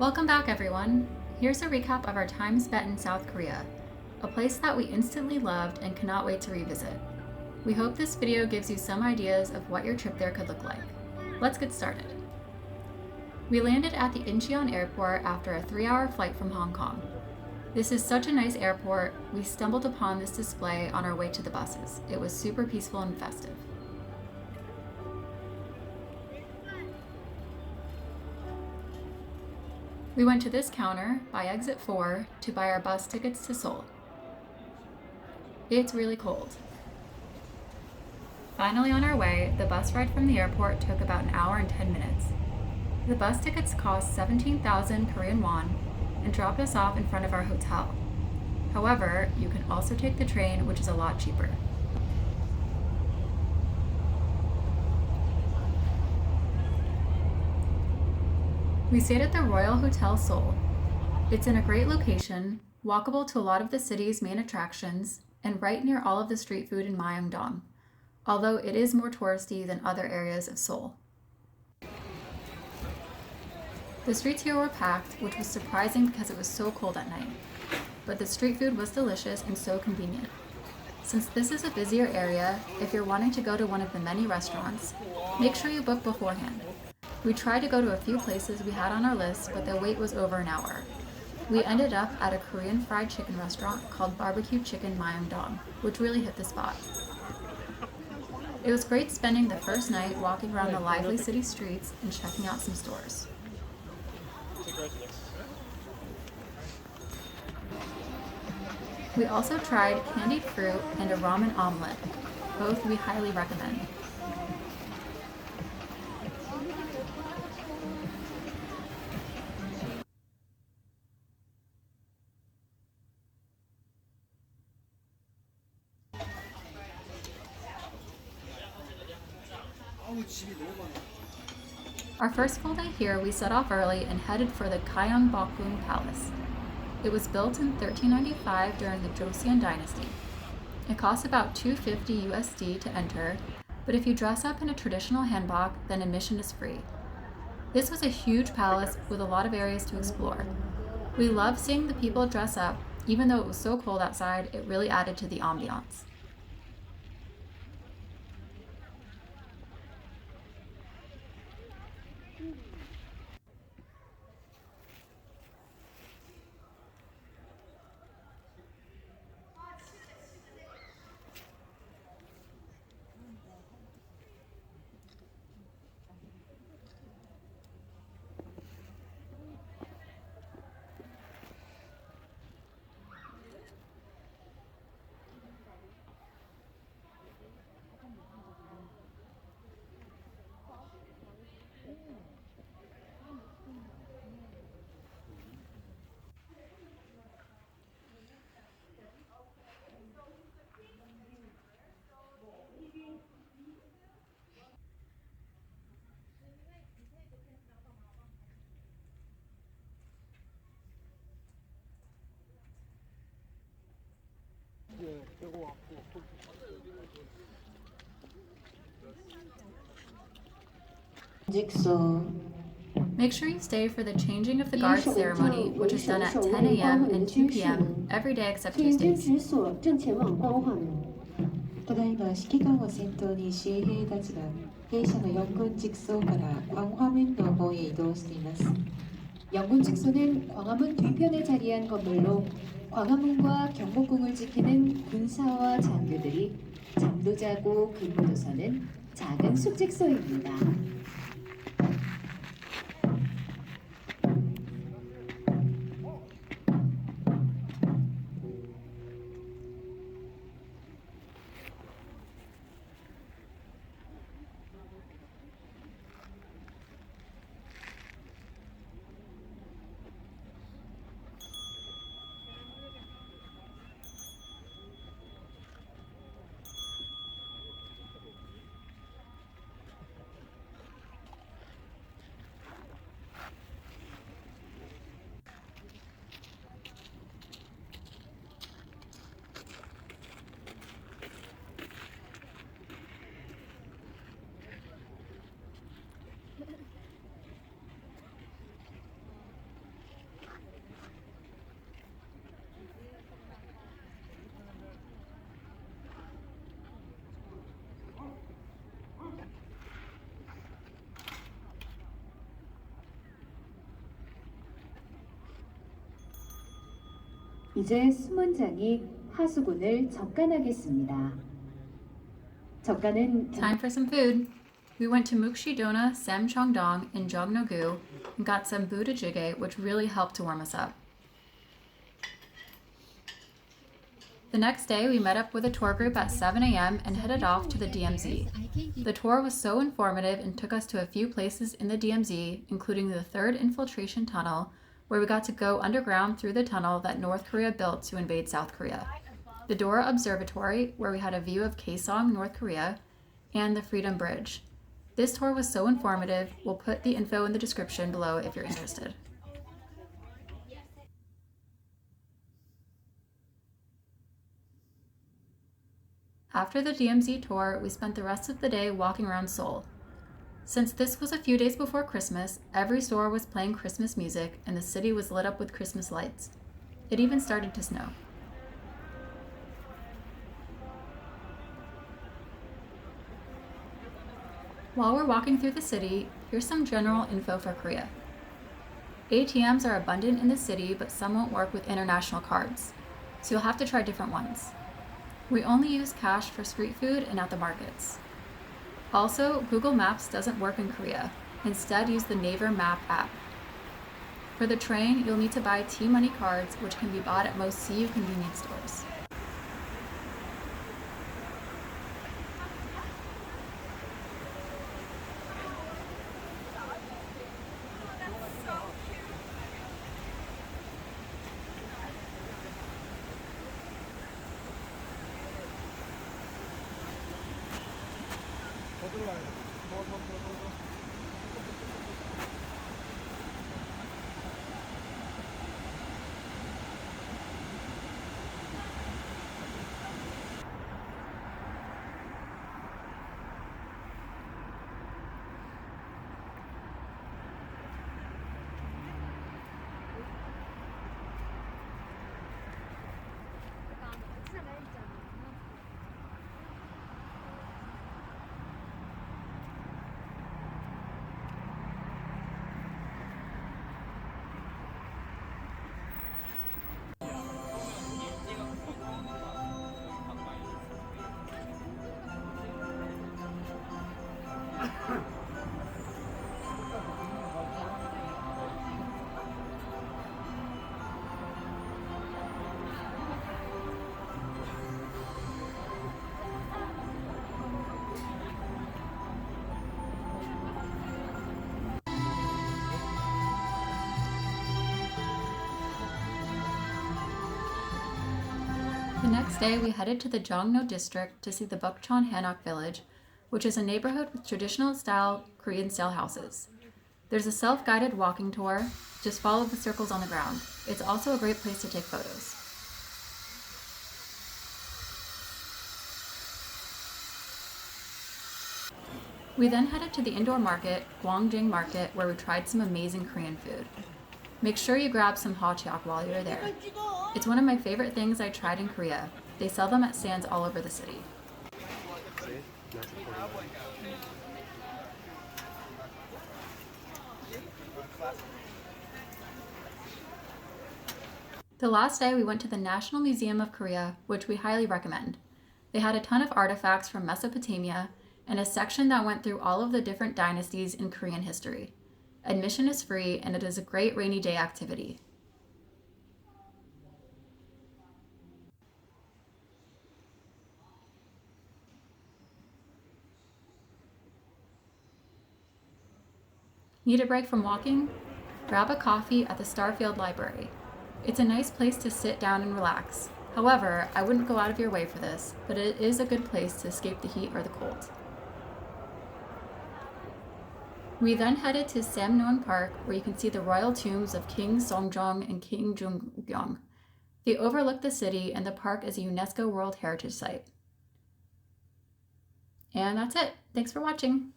Welcome back, everyone. Here's a recap of our time spent in South Korea, a place that we instantly loved and cannot wait to revisit. We hope this video gives you some ideas of what your trip there could look like. Let's get started. We landed at the Incheon airport after a 3-hour flight from Hong Kong. This is such a nice airport. We stumbled upon this display on our way to the buses. It was super peaceful and festive. We went to this counter by exit 4 to buy our bus tickets to Seoul. It's really cold. Finally on our way, the bus ride from the airport took about an hour and 10 minutes. The bus tickets cost 17,000 Korean won and dropped us off in front of our hotel. However, you can also take the train, which is a lot cheaper. We stayed at the Royal Hotel Seoul. It's in a great location, walkable to a lot of the city's main attractions, and right near all of the street food in Myeongdong, although it is more touristy than other areas of Seoul. The streets here were packed, which was surprising because it was so cold at night, but the street food was delicious and so convenient. Since this is a busier area, if you're wanting to go to one of the many restaurants, make sure you book beforehand. We tried to go to a few places we had on our list, but the wait was over an hour. We ended up at a Korean fried chicken restaurant called BB.Q Chicken Myeongdong, which really hit the spot. It was great spending the first night walking around the lively city streets and checking out some stores. We also tried candied fruit and a ramen omelet. Both we highly recommend. Our first full day here, we set off early and headed for the Gyeongbokgung Palace. It was built in 1395 during the Joseon dynasty. It costs about $250 USD to enter, but if you dress up in a traditional hanbok, then admission is free. This was a huge palace with a lot of areas to explore. We loved seeing the people dress up. Even though it was so cold outside, it really added to the ambiance. Make sure you stay for the changing of the guard ceremony, which is done at 10 a.m. and 2 p.m. every day except Tuesdays. ただいま指揮官を先頭に衛兵たちが兵舎の4軍直送から 광화문の方へ移動しています. 영군 직소는 광화문 뒤편에 자리한 건물로 광화문과 경복궁을 지키는 군사와 장교들이 잠도 자고 근무도 서는 작은 숙직소입니다. 이제 수문장이 하수군을 접간하겠습니다. 접간은 Time for some food. We went to Mukshidonna Samcheongdong in Gyeongbokgung and got some budae, which really helped to warm us up. The next day, we met up with a tour group at 7 a.m. and headed off to the DMZ. The tour was so informative and took us to a few places in the DMZ, including the third infiltration tunnel, where we got to go underground through the tunnel that North Korea built to invade South Korea, the Dora Observatory, where we had a view of Kaesong, North Korea, and the Freedom Bridge. This tour was so informative. We'll put the info in the description below if you're interested. After the DMZ tour, we spent the rest of the day walking around Seoul. Since this was a few days before Christmas, every store was playing Christmas music and the city was lit up with Christmas lights. It even started to snow. While we're walking through the city, here's some general info for Korea. ATMs are abundant in the city, but some won't work with international cards, so you'll have to try different ones. We only use cash for street food and at the markets. Also, Google Maps doesn't work in Korea. Instead, use the Naver Map app. For the train, you'll need to buy T-Money cards, which can be bought at most CU convenience stores. The next day, we headed to the Jongno district to see the Bukchon Hanok village, which is a neighborhood with traditional-style Korean-style houses. There's a self-guided walking tour. Just follow the circles on the ground. It's also a great place to take photos. We then headed to the indoor market, Gwangjang Market, where we tried some amazing Korean food. Make sure you grab some hotteok while you're there. It's one of my favorite things I tried in Korea. They sell them at stands all over the city. The last day, we went to the National Museum of Korea, which we highly recommend. They had a ton of artifacts from Mesopotamia and a section that went through all of the different dynasties in Korean history. Admission is free, and it is a great rainy day activity. Need a break from walking? Grab a coffee at the Starfield Library. It's a nice place to sit down and relax. However, I wouldn't go out of your way for this, but it is a good place to escape the heat or the cold. We then headed to Samneung Park, where you can see the royal tombs of King Seongjong and King Jungyong. They overlook the city, and the park is a UNESCO World Heritage Site. And that's it. Thanks for watching.